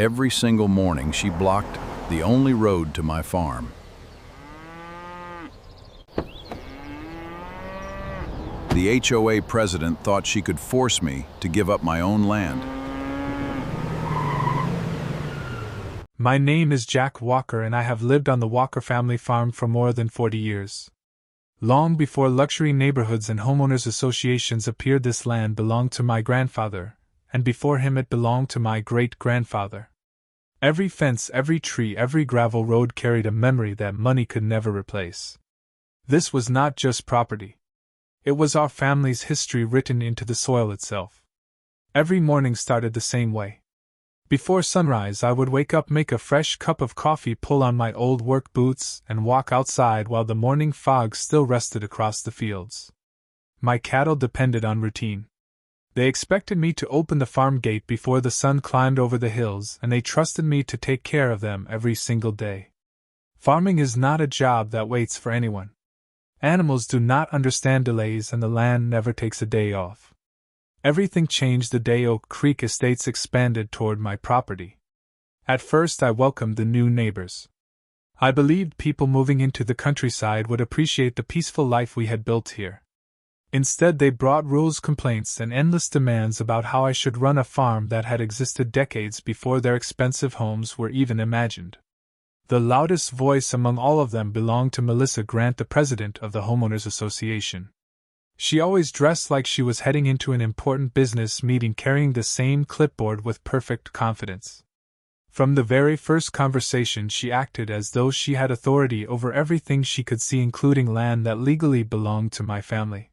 Every single morning she blocked the only road to my farm. The HOA president thought she could force me to give up my own land. My name is Jack Walker and I have lived on the Walker family farm for more than 40 years. Long before luxury neighborhoods and homeowners associations appeared, this land belonged to my grandfather, and before him it belonged to my great-grandfather. Every fence, every tree, every gravel road carried a memory that money could never replace. This was not just property. It was our family's history written into the soil itself. Every morning started the same way. Before sunrise, I would wake up, make a fresh cup of coffee, pull on my old work boots, and walk outside while the morning fog still rested across the fields. My cattle depended on routine. They expected me to open the farm gate before the sun climbed over the hills, and they trusted me to take care of them every single day. Farming is not a job that waits for anyone. Animals do not understand delays, and the land never takes a day off. Everything changed the day Oak Creek Estates expanded toward my property. At first, I welcomed the new neighbors. I believed people moving into the countryside would appreciate the peaceful life we had built here. Instead, they brought rules, complaints, and endless demands about how I should run a farm that had existed decades before their expensive homes were even imagined. The loudest voice among all of them belonged to Melissa Grant, the president of the Homeowners Association. She always dressed like she was heading into an important business meeting, carrying the same clipboard with perfect confidence. From the very first conversation, she acted as though she had authority over everything she could see, including land that legally belonged to my family.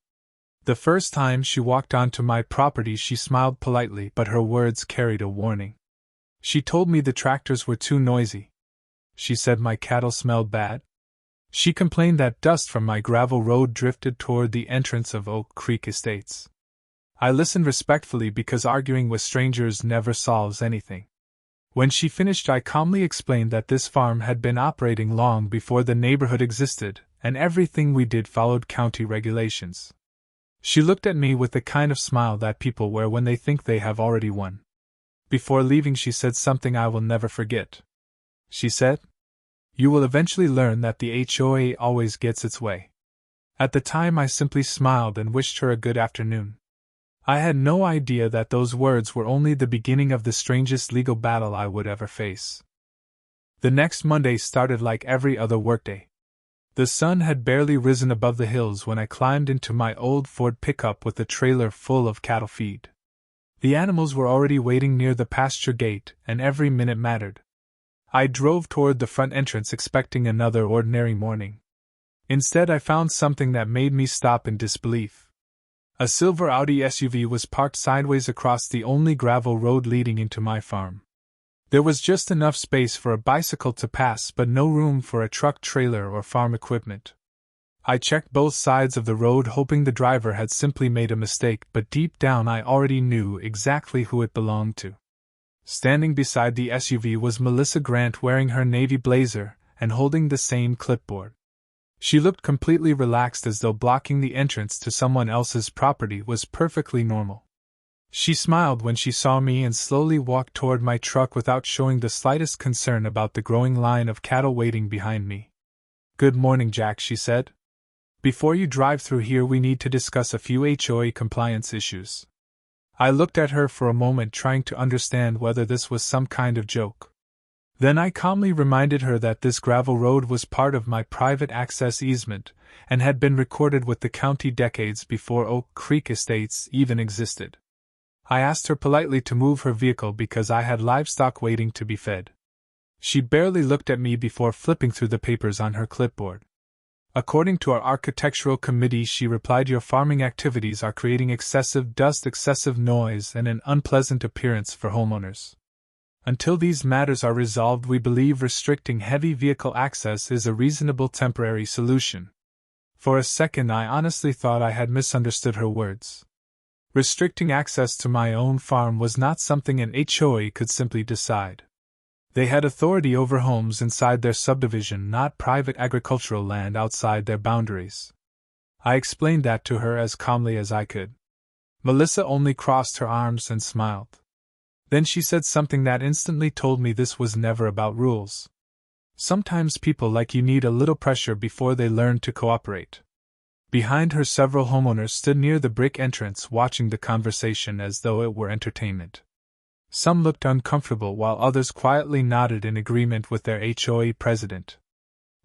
The first time she walked onto my property, she smiled politely, but her words carried a warning. She told me the tractors were too noisy. She said my cattle smelled bad. She complained that dust from my gravel road drifted toward the entrance of Oak Creek Estates. I listened respectfully because arguing with strangers never solves anything. When she finished, I calmly explained that this farm had been operating long before the neighborhood existed, and everything we did followed county regulations. She looked at me with the kind of smile that people wear when they think they have already won. Before leaving, she said something I will never forget. She said, "You will eventually learn that the HOA always gets its way." At the time, I simply smiled and wished her a good afternoon. I had no idea that those words were only the beginning of the strangest legal battle I would ever face. The next Monday started like every other workday. The sun had barely risen above the hills when I climbed into my old Ford pickup with a trailer full of cattle feed. The animals were already waiting near the pasture gate, and every minute mattered. I drove toward the front entrance expecting another ordinary morning. Instead, I found something that made me stop in disbelief. A silver Audi SUV was parked sideways across the only gravel road leading into my farm. There was just enough space for a bicycle to pass, but no room for a truck, trailer, or farm equipment. I checked both sides of the road, hoping the driver had simply made a mistake, but deep down I already knew exactly who it belonged to. Standing beside the SUV was Melissa Grant, wearing her navy blazer and holding the same clipboard. She looked completely relaxed, as though blocking the entrance to someone else's property was perfectly normal. She smiled when she saw me and slowly walked toward my truck without showing the slightest concern about the growing line of cattle waiting behind me. "Good morning, Jack," she said. "Before you drive through here, we need to discuss a few HOA compliance issues." I looked at her for a moment, trying to understand whether this was some kind of joke. Then I calmly reminded her that this gravel road was part of my private access easement and had been recorded with the county decades before Oak Creek Estates even existed. I asked her politely to move her vehicle because I had livestock waiting to be fed. She barely looked at me before flipping through the papers on her clipboard. "According to our architectural committee," she replied, "your farming activities are creating excessive dust, excessive noise, and an unpleasant appearance for homeowners. Until these matters are resolved, we believe restricting heavy vehicle access is a reasonable temporary solution." For a second, I honestly thought I had misunderstood her words. Restricting access to my own farm was not something an HOA could simply decide. They had authority over homes inside their subdivision, not private agricultural land outside their boundaries. I explained that to her as calmly as I could. Melissa only crossed her arms and smiled. Then she said something that instantly told me this was never about rules. Sometimes people like you need a little pressure before they learn to cooperate. Behind her, several homeowners stood near the brick entrance watching the conversation as though it were entertainment. Some looked uncomfortable while others quietly nodded in agreement with their HOA president.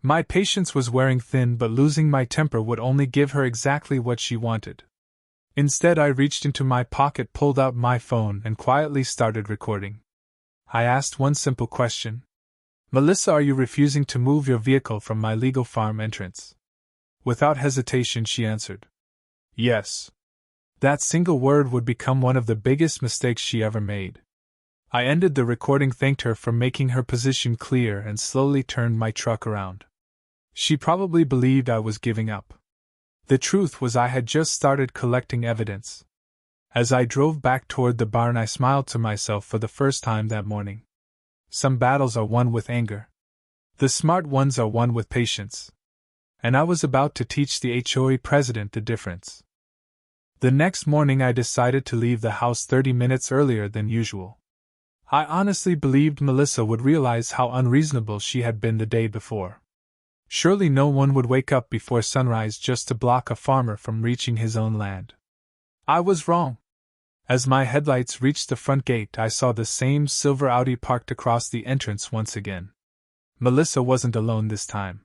My patience was wearing thin, but losing my temper would only give her exactly what she wanted. Instead, I reached into my pocket, pulled out my phone, and quietly started recording. I asked one simple question. Melissa, are you refusing to move your vehicle from my legal farm entrance? Without hesitation, she answered. Yes. That single word would become one of the biggest mistakes she ever made. I ended the recording, thanked her for making her position clear, and slowly turned my truck around. She probably believed I was giving up. The truth was, I had just started collecting evidence. As I drove back toward the barn, I smiled to myself for the first time that morning. Some battles are won with anger. The smart ones are won with patience. And I was about to teach the HOA president the difference. The next morning, I decided to leave the house 30 minutes earlier than usual. I honestly believed Melissa would realize how unreasonable she had been the day before. Surely no one would wake up before sunrise just to block a farmer from reaching his own land. I was wrong. As my headlights reached the front gate, I saw the same silver Audi parked across the entrance once again. Melissa wasn't alone this time.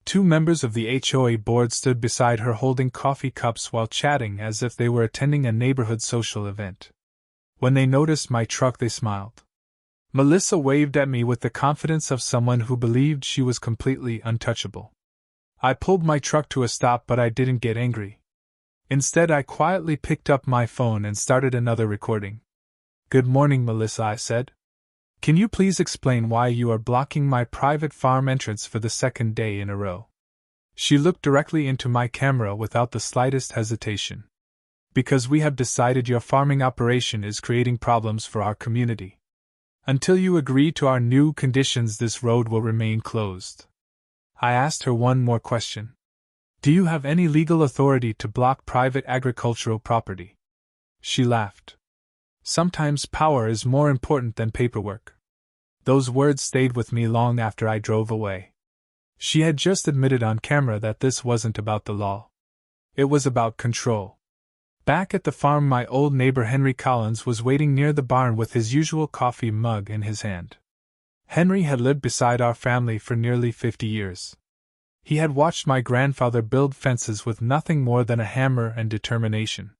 2 members of the HOA board stood beside her holding coffee cups while chatting as if they were attending a neighborhood social event. When they noticed my truck, they smiled. Melissa waved at me with the confidence of someone who believed she was completely untouchable. I pulled my truck to a stop, but I didn't get angry. Instead, I quietly picked up my phone and started another recording. Good morning, Melissa, I said. Can you please explain why you are blocking my private farm entrance for the second day in a row? She looked directly into my camera without the slightest hesitation. Because we have decided your farming operation is creating problems for our community. Until you agree to our new conditions, this road will remain closed. I asked her one more question. Do you have any legal authority to block private agricultural property? She laughed. Sometimes power is more important than paperwork. Those words stayed with me long after I drove away. She had just admitted on camera that this wasn't about the law. It was about control. Back at the farm, my old neighbor Henry Collins was waiting near the barn with his usual coffee mug in his hand. Henry had lived beside our family for nearly 50 years. He had watched my grandfather build fences with nothing more than a hammer and determination.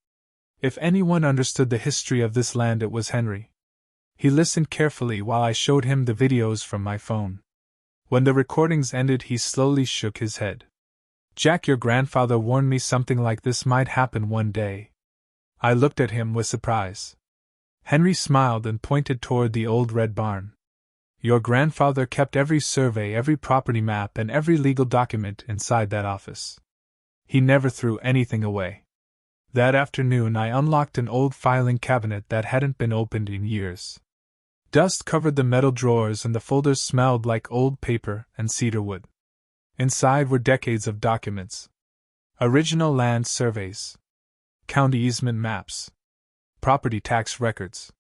If anyone understood the history of this land, it was Henry. He listened carefully while I showed him the videos from my phone. When the recordings ended, he slowly shook his head. Jack, your grandfather warned me something like this might happen one day. I looked at him with surprise. Henry smiled and pointed toward the old red barn. Your grandfather kept every survey, every property map, and every legal document inside that office. He never threw anything away. That afternoon, I unlocked an old filing cabinet that hadn't been opened in years. Dust covered the metal drawers and the folders smelled like old paper and cedar wood. Inside were decades of documents. Original land surveys. County easement maps. Property tax records.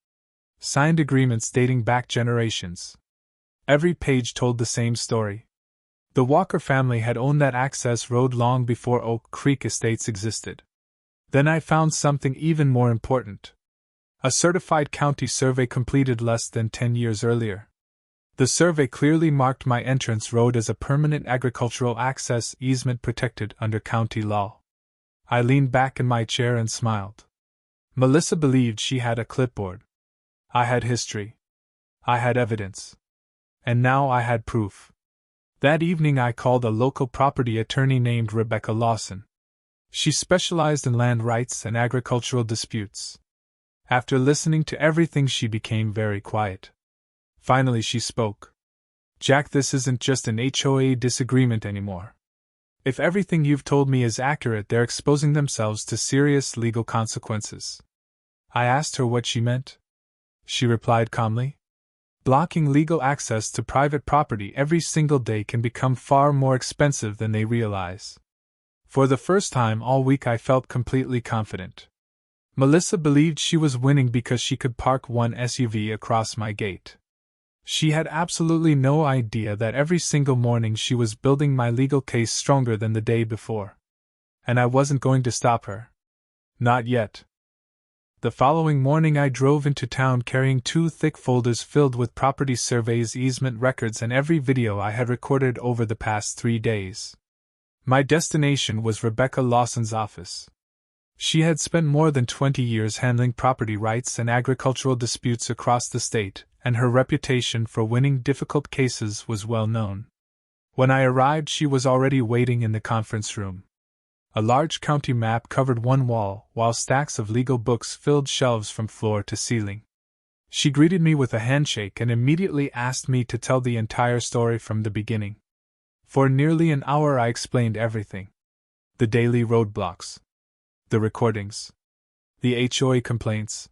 Signed agreements dating back generations. Every page told the same story. The Walker family had owned that access road long before Oak Creek Estates existed. Then I found something even more important. A certified county survey completed less than 10 years earlier. The survey clearly marked my entrance road as a permanent agricultural access easement protected under county law. I leaned back in my chair and smiled. Melissa believed she had a clipboard. I had history. I had evidence. And now I had proof. That evening I called a local property attorney named Rebecca Lawson. She specialized in land rights and agricultural disputes. After listening to everything, she became very quiet. Finally she spoke. Jack, this isn't just an HOA disagreement anymore. If everything you've told me is accurate, they're exposing themselves to serious legal consequences. I asked her what she meant. She replied calmly. Blocking legal access to private property every single day can become far more expensive than they realize. For the first time all week I felt completely confident. Melissa believed she was winning because she could park one SUV across my gate. She had absolutely no idea that every single morning she was building my legal case stronger than the day before. And I wasn't going to stop her. Not yet. The following morning I drove into town carrying 2 thick folders filled with property surveys, easement records, and every video I had recorded over the past 3 days. My destination was Rebecca Lawson's office. She had spent more than 20 years handling property rights and agricultural disputes across the state, and her reputation for winning difficult cases was well known. When I arrived, she was already waiting in the conference room. A large county map covered one wall, while stacks of legal books filled shelves from floor to ceiling. She greeted me with a handshake and immediately asked me to tell the entire story from the beginning. For nearly an hour I explained everything. The daily roadblocks. The recordings. The HOA complaints.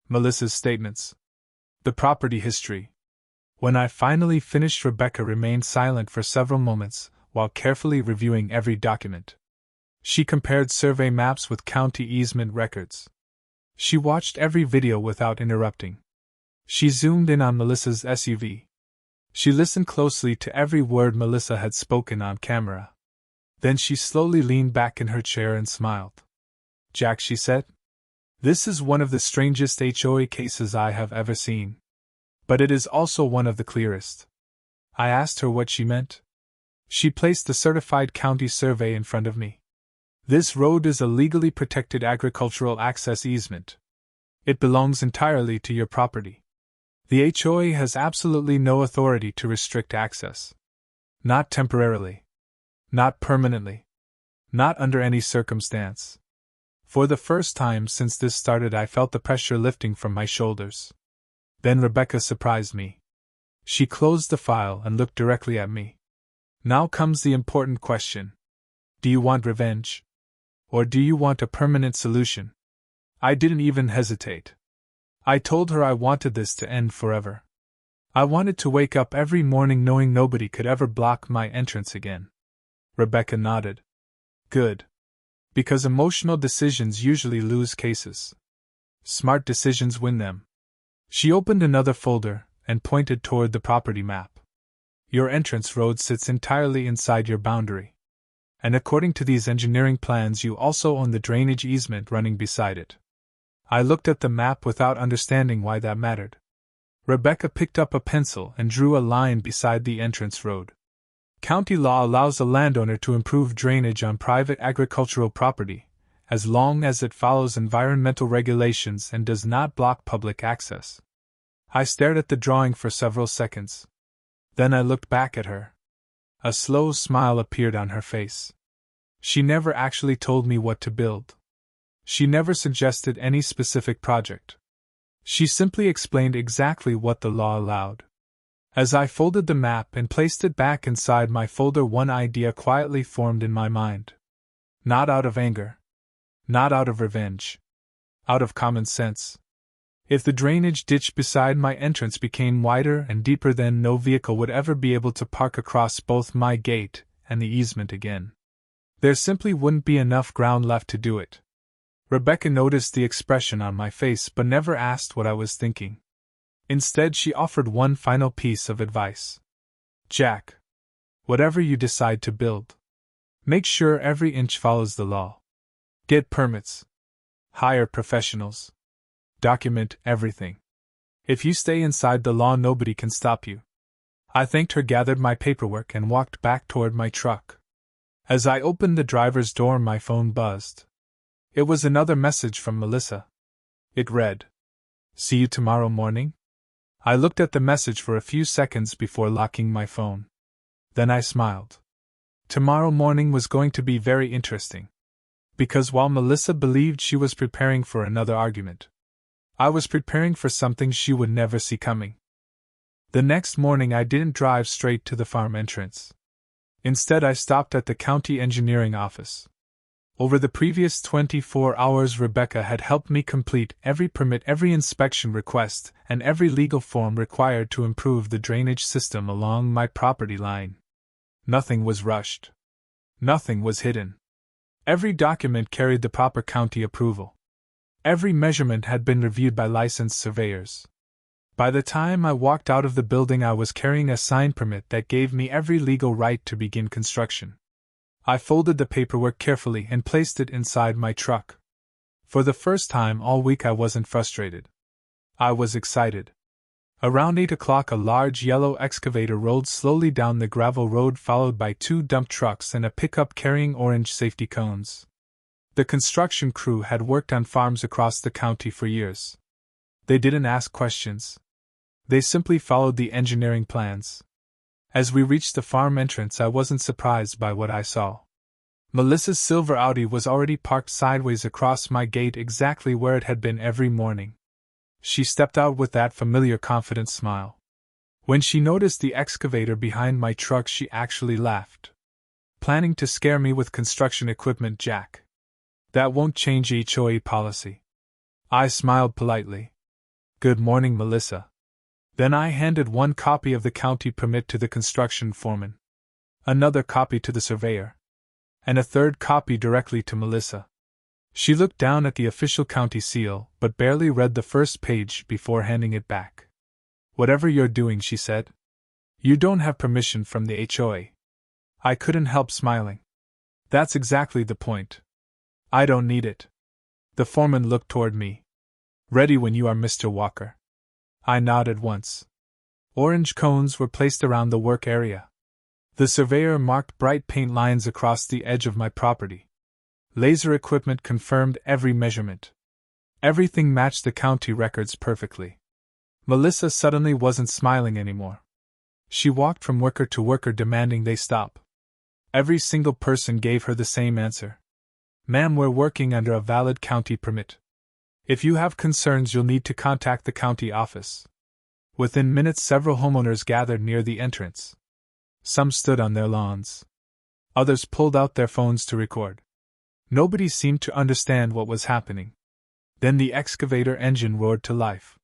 Melissa's statements. The property history. When I finally finished, Rebecca remained silent for several moments, while carefully reviewing every document. She compared survey maps with county easement records. She watched every video without interrupting. She zoomed in on Melissa's SUV. She listened closely to every word Melissa had spoken on camera. Then she slowly leaned back in her chair and smiled. "Jack," she said, "this is one of the strangest HOA cases I have ever seen. But it is also one of the clearest." I asked her what she meant. She placed the certified county survey in front of me. "This road is a legally protected agricultural access easement. It belongs entirely to your property. The HOA has absolutely no authority to restrict access. Not temporarily. Not permanently. Not under any circumstance." For the first time since this started, I felt the pressure lifting from my shoulders. Then Rebecca surprised me. She closed the file and looked directly at me. "Now comes the important question. Do you want revenge? Or do you want a permanent solution?" I didn't even hesitate. I told her I wanted this to end forever. I wanted to wake up every morning knowing nobody could ever block my entrance again. Rebecca nodded. "Good. Because emotional decisions usually lose cases. Smart decisions win them." She opened another folder and pointed toward the property map. "Your entrance road sits entirely inside your boundary. And according to these engineering plans, you also own the drainage easement running beside it." I looked at the map without understanding why that mattered. Rebecca picked up a pencil and drew a line beside the entrance road. "County law allows a landowner to improve drainage on private agricultural property, as long as it follows environmental regulations and does not block public access." I stared at the drawing for several seconds. Then I looked back at her. A slow smile appeared on her face. She never actually told me what to build. She never suggested any specific project. She simply explained exactly what the law allowed. As I folded the map and placed it back inside my folder, one idea quietly formed in my mind. Not out of anger. Not out of revenge. Out of common sense. If the drainage ditch beside my entrance became wider and deeper, then no vehicle would ever be able to park across both my gate and the easement again. There simply wouldn't be enough ground left to do it. Rebecca noticed the expression on my face but never asked what I was thinking. Instead, she offered one final piece of advice. "Jack, whatever you decide to build, make sure every inch follows the law. Get permits. Hire professionals. Document everything. If you stay inside the law, nobody can stop you." I thanked her, gathered my paperwork, and walked back toward my truck. As I opened the driver's door, my phone buzzed. It was another message from Melissa. It read, "See you tomorrow morning?" I looked at the message for a few seconds before locking my phone. Then I smiled. Tomorrow morning was going to be very interesting. Because while Melissa believed she was preparing for another argument, I was preparing for something she would never see coming. The next morning I didn't drive straight to the farm entrance. Instead, I stopped at the county engineering office. Over the previous 24 hours, Rebecca had helped me complete every permit, every inspection request, and every legal form required to improve the drainage system along my property line. Nothing was rushed. Nothing was hidden. Every document carried the proper county approval. Every measurement had been reviewed by licensed surveyors. By the time I walked out of the building, I was carrying a signed permit that gave me every legal right to begin construction. I folded the paperwork carefully and placed it inside my truck. For the first time all week, I wasn't frustrated. I was excited. Around 8 o'clock, a large yellow excavator rolled slowly down the gravel road, followed by 2 dump trucks and a pickup carrying orange safety cones. The construction crew had worked on farms across the county for years. They didn't ask questions. They simply followed the engineering plans. As we reached the farm entrance, I wasn't surprised by what I saw. Melissa's silver Audi was already parked sideways across my gate, exactly where it had been every morning. She stepped out with that familiar confident smile. When she noticed the excavator behind my truck, she actually laughed. "Planning to scare me with construction equipment, Jack? That won't change HOA policy." I smiled politely. "Good morning, Melissa." Then I handed one copy of the county permit to the construction foreman, another copy to the surveyor, and a third copy directly to Melissa. She looked down at the official county seal, but barely read the first page before handing it back. "Whatever you're doing," she said, "you don't have permission from the HOA." I couldn't help smiling. "That's exactly the point. I don't need it." The foreman looked toward me. "Ready when you are, Mr. Walker." I nodded once. Orange cones were placed around the work area. The surveyor marked bright paint lines across the edge of my property. Laser equipment confirmed every measurement. Everything matched the county records perfectly. Melissa suddenly wasn't smiling anymore. She walked from worker to worker, demanding they stop. Every single person gave her the same answer. "Ma'am, we're working under a valid county permit. If you have concerns, you'll need to contact the county office." Within minutes, several homeowners gathered near the entrance. Some stood on their lawns. Others pulled out their phones to record. Nobody seemed to understand what was happening. Then the excavator engine roared to life.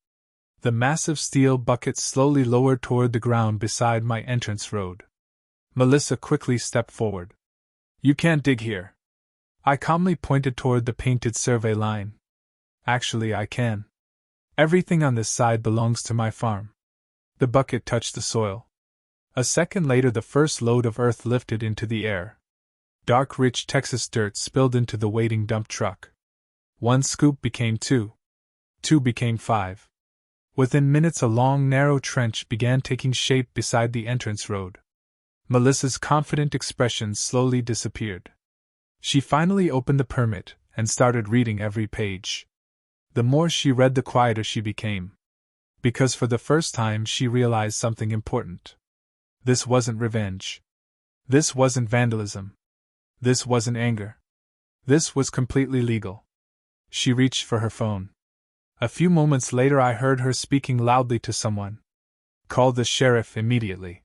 The massive steel bucket slowly lowered toward the ground beside my entrance road. Melissa quickly stepped forward. "You can't dig here." I calmly pointed toward the painted survey line. "Actually, I can. Everything on this side belongs to my farm." The bucket touched the soil. A second later, the first load of earth lifted into the air. Dark, rich Texas dirt spilled into the waiting dump truck. 1 scoop became 2. 2 became 5. Within minutes, a long, narrow trench began taking shape beside the entrance road. Melissa's confident expression slowly disappeared. She finally opened the permit and started reading every page. The more she read, the quieter she became. Because for the first time she realized something important. This wasn't revenge. This wasn't vandalism. This wasn't anger. This was completely legal. She reached for her phone. A few moments later, I heard her speaking loudly to someone. "Call the sheriff immediately.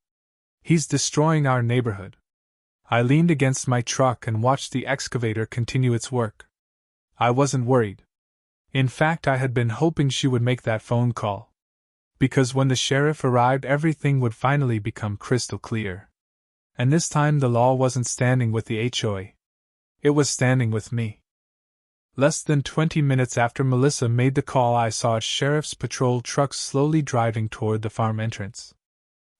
He's destroying our neighborhood." I leaned against my truck and watched the excavator continue its work. I wasn't worried. In fact, I had been hoping she would make that phone call. Because when the sheriff arrived, everything would finally become crystal clear. And this time the law wasn't standing with the HOA. It was standing with me. Less than 20 minutes after Melissa made the call, I saw a sheriff's patrol truck slowly driving toward the farm entrance.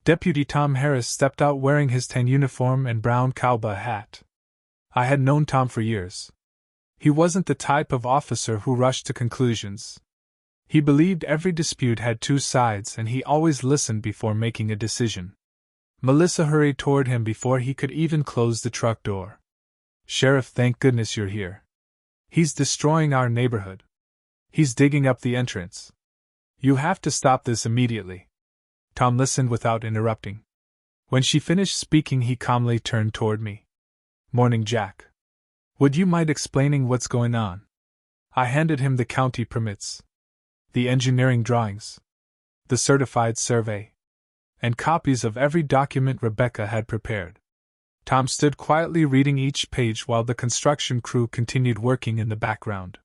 Deputy Tom Harris stepped out wearing his tan uniform and brown cowboy hat. I had known Tom for years. He wasn't the type of officer who rushed to conclusions. He believed every dispute had 2 sides, and he always listened before making a decision. Melissa hurried toward him before he could even close the truck door. "Sheriff, thank goodness you're here. He's destroying our neighborhood. He's digging up the entrance. You have to stop this immediately." Tom listened without interrupting. When she finished speaking, he calmly turned toward me. "Morning, Jack. Would you mind explaining what's going on?" I handed him the county permits, the engineering drawings, the certified survey, and copies of every document Rebecca had prepared. Tom stood quietly reading each page while the construction crew continued working in the background.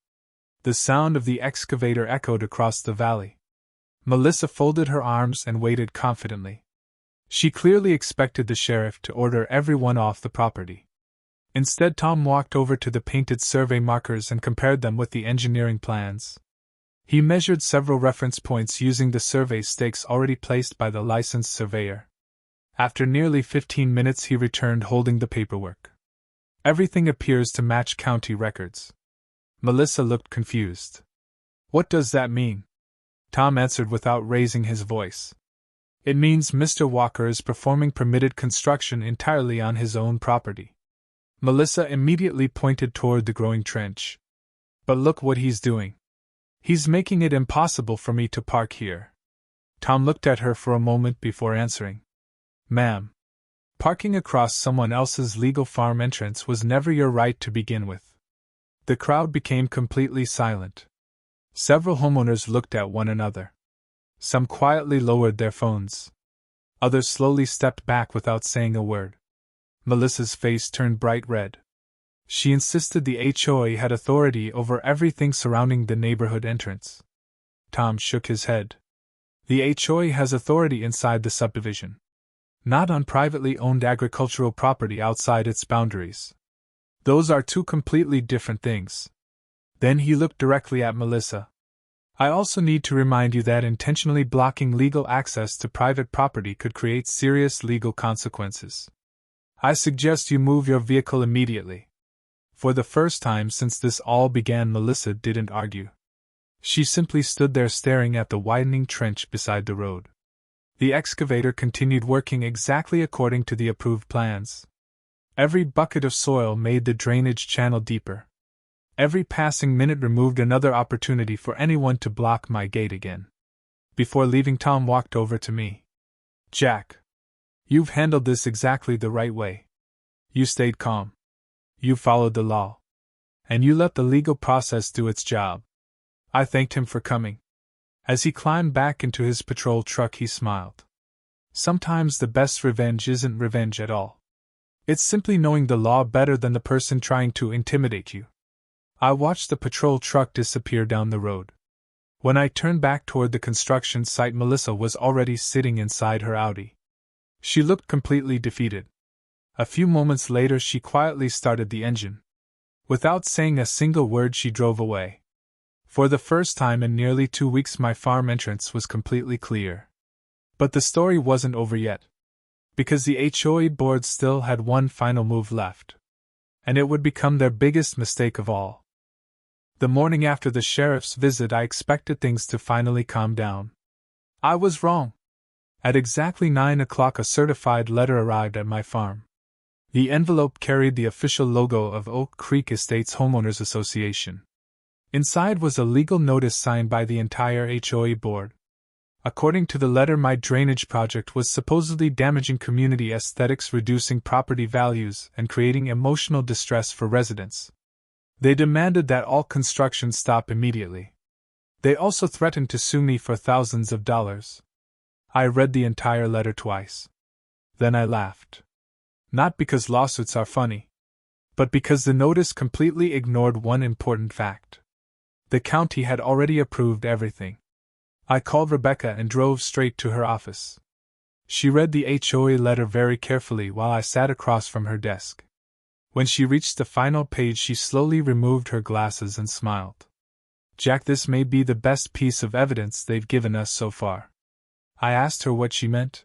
The sound of the excavator echoed across the valley. Melissa folded her arms and waited confidently. She clearly expected the sheriff to order everyone off the property. Instead, Tom walked over to the painted survey markers and compared them with the engineering plans. He measured several reference points using the survey stakes already placed by the licensed surveyor. After nearly 15 minutes, he returned holding the paperwork. Everything appears to match county records. Melissa looked confused. What does that mean? Tom answered without raising his voice. It means Mr. Walker is performing permitted construction entirely on his own property. Melissa immediately pointed toward the growing trench. But look what he's doing. He's making it impossible for me to park here. Tom looked at her for a moment before answering. Ma'am, parking across someone else's legal farm entrance was never your right to begin with. The crowd became completely silent. Several homeowners looked at one another. Some quietly lowered their phones. Others slowly stepped back without saying a word. Melissa's face turned bright red. She insisted the HOA had authority over everything surrounding the neighborhood entrance. Tom shook his head. The HOA has authority inside the subdivision, not on privately owned agricultural property outside its boundaries. Those are two completely different things. Then he looked directly at Melissa. I also need to remind you that intentionally blocking legal access to private property could create serious legal consequences. I suggest you move your vehicle immediately. For the first time since this all began, Melissa didn't argue. She simply stood there staring at the widening trench beside the road. The excavator continued working exactly according to the approved plans. Every bucket of soil made the drainage channel deeper. Every passing minute removed another opportunity for anyone to block my gate again. Before leaving, Tom walked over to me. Jack, you've handled this exactly the right way. You stayed calm. You followed the law. And you let the legal process do its job. I thanked him for coming. As he climbed back into his patrol truck, he smiled. Sometimes the best revenge isn't revenge at all. It's simply knowing the law better than the person trying to intimidate you. I watched the patrol truck disappear down the road. When I turned back toward the construction site, Melissa was already sitting inside her Audi. She looked completely defeated. A few moments later, she quietly started the engine. Without saying a single word, she drove away. For the first time in nearly 2 weeks, my farm entrance was completely clear. But the story wasn't over yet. Because the HOA board still had one final move left. And it would become their biggest mistake of all. The morning after the sheriff's visit, I expected things to finally calm down. I was wrong. At exactly 9 o'clock, a certified letter arrived at my farm. The envelope carried the official logo of Oak Creek Estates Homeowners Association. Inside was a legal notice signed by the entire HOA board. According to the letter, my drainage project was supposedly damaging community aesthetics, reducing property values, and creating emotional distress for residents. They demanded that all construction stop immediately. They also threatened to sue me for thousands of dollars. I read the entire letter twice. Then I laughed. Not because lawsuits are funny, but because the notice completely ignored one important fact. The county had already approved everything. I called Rebecca and drove straight to her office. She read the HOA letter very carefully while I sat across from her desk. When she reached the final page, she slowly removed her glasses and smiled. Jack, this may be the best piece of evidence they've given us so far. I asked her what she meant.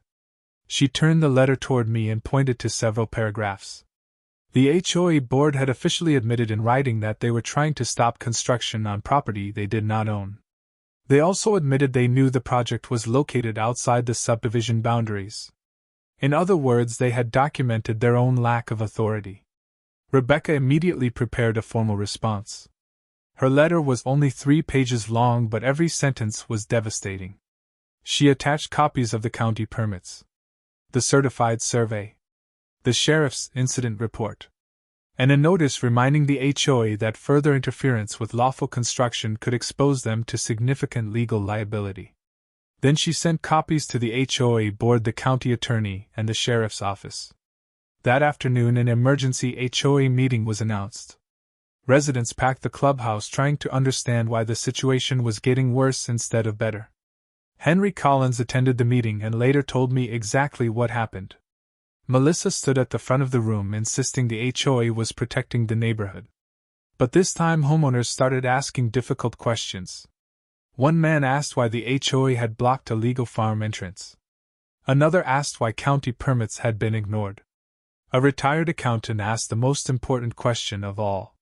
She turned the letter toward me and pointed to several paragraphs. The HOA board had officially admitted in writing that they were trying to stop construction on property they did not own. They also admitted they knew the project was located outside the subdivision boundaries. In other words, they had documented their own lack of authority. Rebecca immediately prepared a formal response. Her letter was only 3 pages long, but every sentence was devastating. She attached copies of the county permits, the certified survey, the sheriff's incident report, and a notice reminding the HOA that further interference with lawful construction could expose them to significant legal liability. Then she sent copies to the HOA board, the county attorney, and the sheriff's office. That afternoon, an emergency HOA meeting was announced. Residents packed the clubhouse trying to understand why the situation was getting worse instead of better. Henry Collins attended the meeting and later told me exactly what happened. Melissa stood at the front of the room insisting the HOA was protecting the neighborhood. But this time homeowners started asking difficult questions. One man asked why the HOA had blocked a legal farm entrance. Another asked why county permits had been ignored. A retired accountant asked the most important question of all.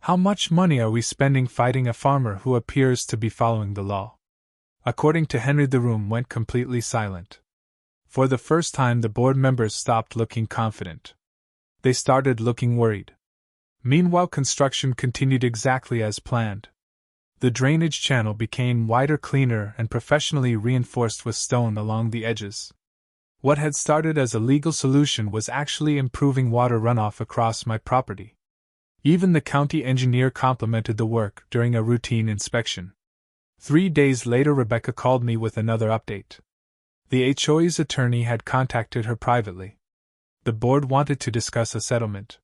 How much money are we spending fighting a farmer who appears to be following the law? According to Henry, the room went completely silent. For the first time, the board members stopped looking confident. They started looking worried. Meanwhile, construction continued exactly as planned. The drainage channel became wider, cleaner, and professionally reinforced with stone along the edges. What had started as a legal solution was actually improving water runoff across my property. Even the county engineer complimented the work during a routine inspection. 3 days later, Rebecca called me with another update. The HOA's attorney had contacted her privately. The board wanted to discuss a settlement.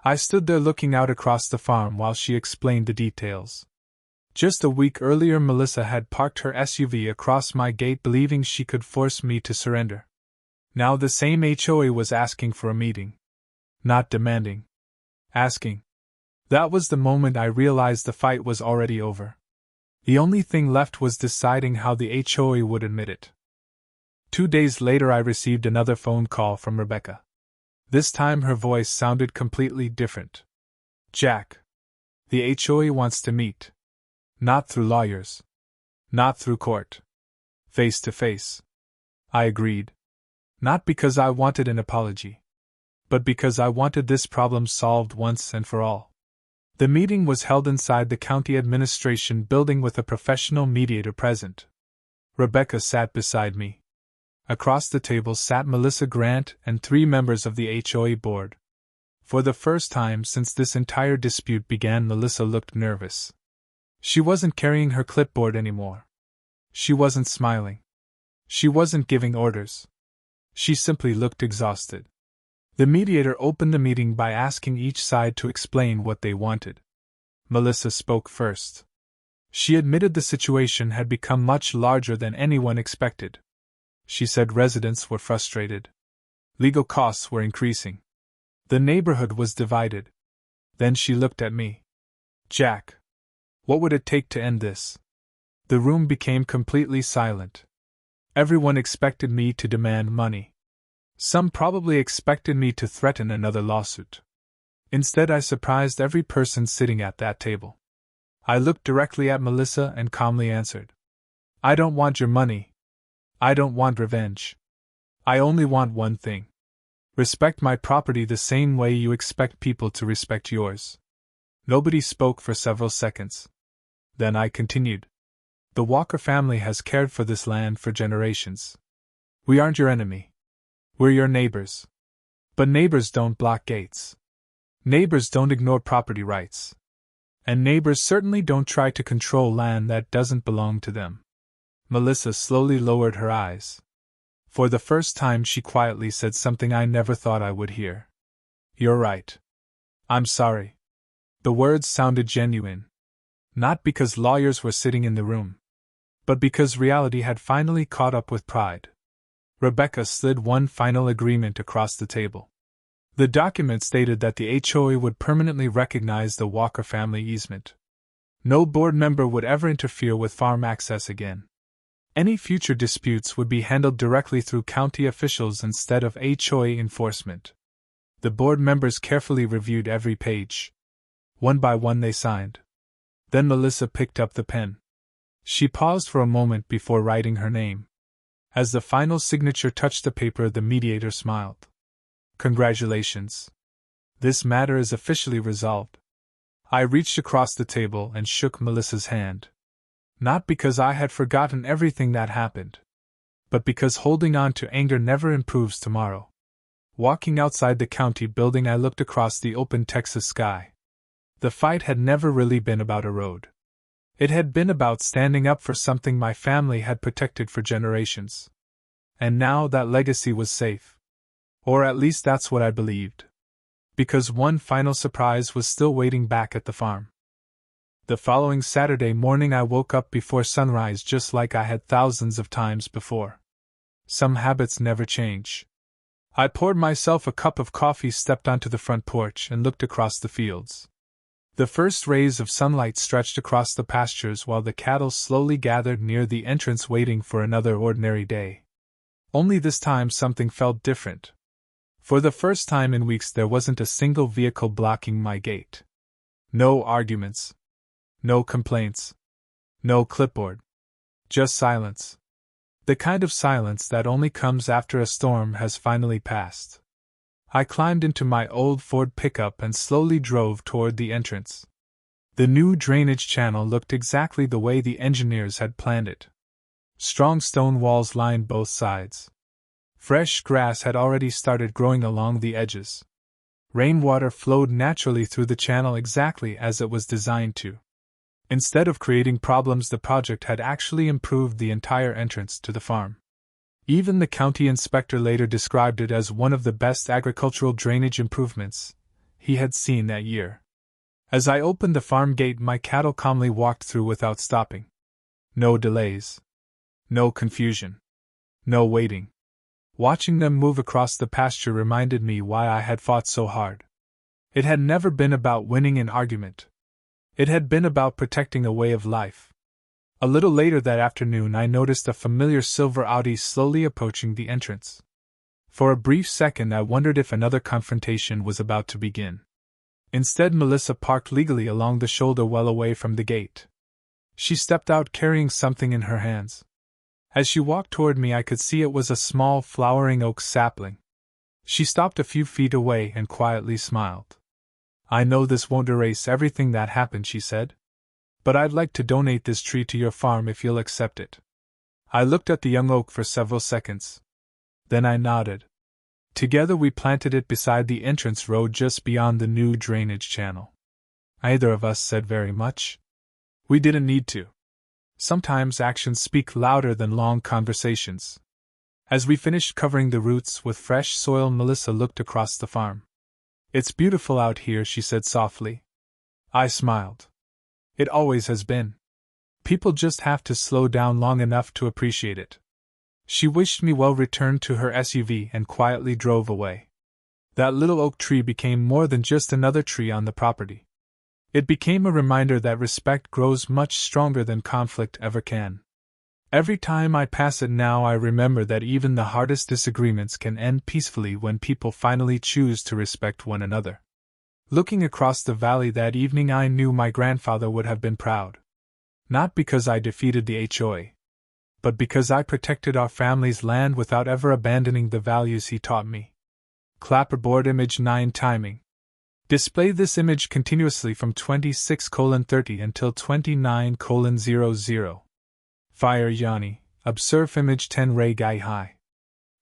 I stood there looking out across the farm while she explained the details. Just a week earlier, Melissa had parked her SUV across my gate believing she could force me to surrender. Now the same HOA was asking for a meeting. Not demanding. Asking. That was the moment I realized the fight was already over. The only thing left was deciding how the HOA would admit it. 2 days later, I received another phone call from Rebecca. This time her voice sounded completely different. Jack. The HOA wants to meet. Not through lawyers. Not through court. Face to face. I agreed. Not because I wanted an apology, but because I wanted this problem solved once and for all. The meeting was held inside the county administration building with a professional mediator present. Rebecca sat beside me. Across the table sat Melissa Grant and 3 members of the HOA board. For the first time since this entire dispute began, Melissa looked nervous. She wasn't carrying her clipboard anymore. She wasn't smiling. She wasn't giving orders. She simply looked exhausted. The mediator opened the meeting by asking each side to explain what they wanted. Melissa spoke first. She admitted the situation had become much larger than anyone expected. She said residents were frustrated. Legal costs were increasing. The neighborhood was divided. Then she looked at me. Jack. What would it take to end this? The room became completely silent. Everyone expected me to demand money. Some probably expected me to threaten another lawsuit. Instead, I surprised every person sitting at that table. I looked directly at Melissa and calmly answered. I don't want your money. I don't want revenge. I only want one thing. Respect my property the same way you expect people to respect yours. Nobody spoke for several seconds. Then I continued. The Walker family has cared for this land for generations. We aren't your enemy. We're your neighbors. But neighbors don't block gates. Neighbors don't ignore property rights. And neighbors certainly don't try to control land that doesn't belong to them. Melissa slowly lowered her eyes. For the first time, she quietly said something I never thought I would hear. You're right. I'm sorry. The words sounded genuine. Not because lawyers were sitting in the room, but because reality had finally caught up with pride. Rebecca slid one final agreement across the table. The document stated that the HOA would permanently recognize the Walker family easement. No board member would ever interfere with farm access again. Any future disputes would be handled directly through county officials instead of HOA enforcement. The board members carefully reviewed every page. One by one they signed. Then Melissa picked up the pen. She paused for a moment before writing her name. As the final signature touched the paper, the mediator smiled. Congratulations. This matter is officially resolved. I reached across the table and shook Melissa's hand. Not because I had forgotten everything that happened, but because holding on to anger never improves tomorrow. Walking outside the county building, I looked across the open Texas sky. The fight had never really been about a road. It had been about standing up for something my family had protected for generations. And now that legacy was safe. Or at least that's what I believed. Because one final surprise was still waiting back at the farm. The following Saturday morning, I woke up before sunrise just like I had thousands of times before. Some habits never change. I poured myself a cup of coffee, stepped onto the front porch, and looked across the fields. The first rays of sunlight stretched across the pastures while the cattle slowly gathered near the entrance, waiting for another ordinary day. Only this time something felt different. For the first time in weeks, there wasn't a single vehicle blocking my gate. No arguments. No complaints. No clipboard. Just silence. The kind of silence that only comes after a storm has finally passed. I climbed into my old Ford pickup and slowly drove toward the entrance. The new drainage channel looked exactly the way the engineers had planned it. Strong stone walls lined both sides. Fresh grass had already started growing along the edges. Rainwater flowed naturally through the channel exactly as it was designed to. Instead of creating problems, the project had actually improved the entire entrance to the farm. Even the county inspector later described it as one of the best agricultural drainage improvements he had seen that year. As I opened the farm gate, my cattle calmly walked through without stopping. No delays. No confusion. No waiting. Watching them move across the pasture reminded me why I had fought so hard. It had never been about winning an argument. It had been about protecting a way of life. A little later that afternoon, I noticed a familiar silver Audi slowly approaching the entrance. For a brief second, I wondered if another confrontation was about to begin. Instead, Melissa parked legally along the shoulder, well away from the gate. She stepped out carrying something in her hands. As she walked toward me, I could see it was a small flowering oak sapling. She stopped a few feet away and quietly smiled. "I know this won't erase everything that happened," she said, "but I'd like to donate this tree to your farm if you'll accept it." I looked at the young oak for several seconds. Then I nodded. Together we planted it beside the entrance road just beyond the new drainage channel. Neither of us said very much. We didn't need to. Sometimes actions speak louder than long conversations. As we finished covering the roots with fresh soil, Melissa looked across the farm. "It's beautiful out here," she said softly. I smiled. "It always has been. People just have to slow down long enough to appreciate it." She wished me well, returned to her SUV, and quietly drove away. That little oak tree became more than just another tree on the property. It became a reminder that respect grows much stronger than conflict ever can. Every time I pass it now, I remember that even the hardest disagreements can end peacefully when people finally choose to respect one another. Looking across the valley that evening, I knew my grandfather would have been proud. Not because I defeated the HOA, but because I protected our family's land without ever abandoning the values he taught me. Clapperboard image 9 timing. Display this image continuously from 26:30 until 29:00. Fire Yanni. Observe image 10 Ray Guy High.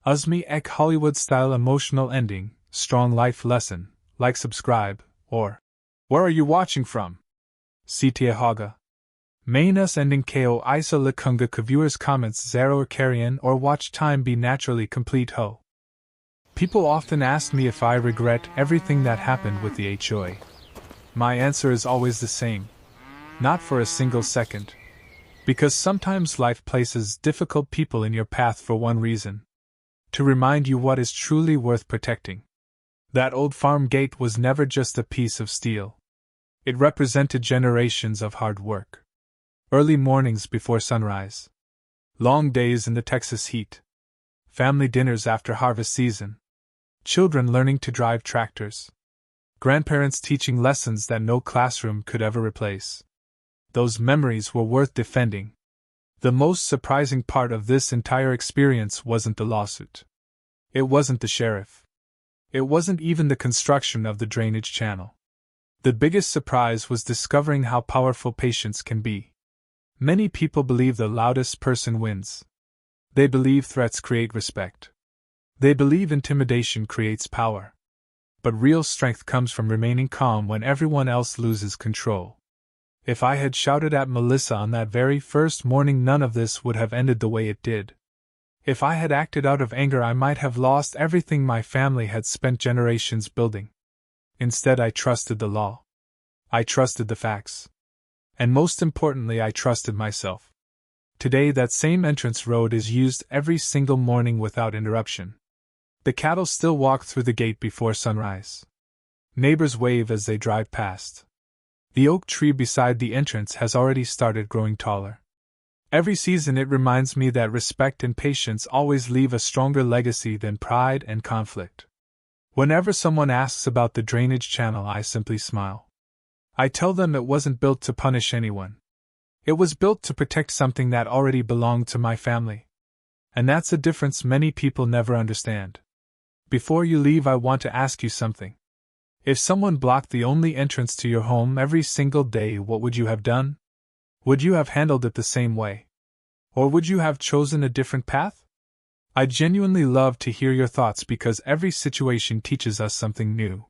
Uzmi Ek Hollywood style emotional ending, strong life lesson, like subscribe, or where are you watching from? Sitia Haga. Mainus ending ko isa likunga viewers comments 0 or carrion or watch time be naturally complete ho. People often ask me if I regret everything that happened with the HOA. My answer is always the same. Not for a single second. Because sometimes life places difficult people in your path for one reason: to remind you what is truly worth protecting. That old farm gate was never just a piece of steel. It represented generations of hard work. Early mornings before sunrise. Long days in the Texas heat. Family dinners after harvest season. Children learning to drive tractors. Grandparents teaching lessons that no classroom could ever replace. Those memories were worth defending. The most surprising part of this entire experience wasn't the lawsuit. It wasn't the sheriff. It wasn't even the construction of the drainage channel. The biggest surprise was discovering how powerful patience can be. Many people believe the loudest person wins. They believe threats create respect. They believe intimidation creates power. But real strength comes from remaining calm when everyone else loses control. If I had shouted at Melissa on that very first morning, none of this would have ended the way it did. If I had acted out of anger, I might have lost everything my family had spent generations building. Instead, I trusted the law. I trusted the facts. And most importantly, I trusted myself. Today, that same entrance road is used every single morning without interruption. The cattle still walk through the gate before sunrise. Neighbors wave as they drive past. The oak tree beside the entrance has already started growing taller. Every season it reminds me that respect and patience always leave a stronger legacy than pride and conflict. Whenever someone asks about the drainage channel, I simply smile. I tell them it wasn't built to punish anyone. It was built to protect something that already belonged to my family. And that's a difference many people never understand. Before you leave, I want to ask you something. If someone blocked the only entrance to your home every single day, what would you have done? Would you have handled it the same way? Or would you have chosen a different path? I genuinely love to hear your thoughts because every situation teaches us something new.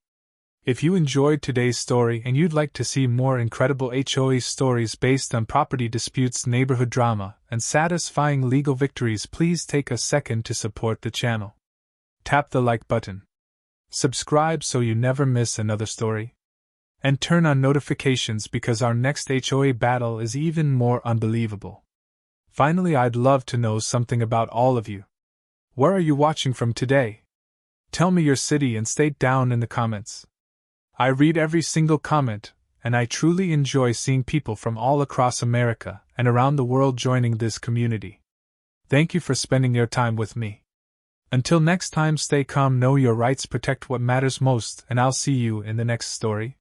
If you enjoyed today's story and you'd like to see more incredible HOA stories based on property disputes, neighborhood drama, and satisfying legal victories, please take a second to support the channel. Tap the like button. Subscribe so you never miss another story. And turn on notifications because our next HOA battle is even more unbelievable. Finally, I'd love to know something about all of you. Where are you watching from today? Tell me your city and state down in the comments. I read every single comment, and I truly enjoy seeing people from all across America and around the world joining this community. Thank you for spending your time with me. Until next time, stay calm, know your rights, protect what matters most, and I'll see you in the next story.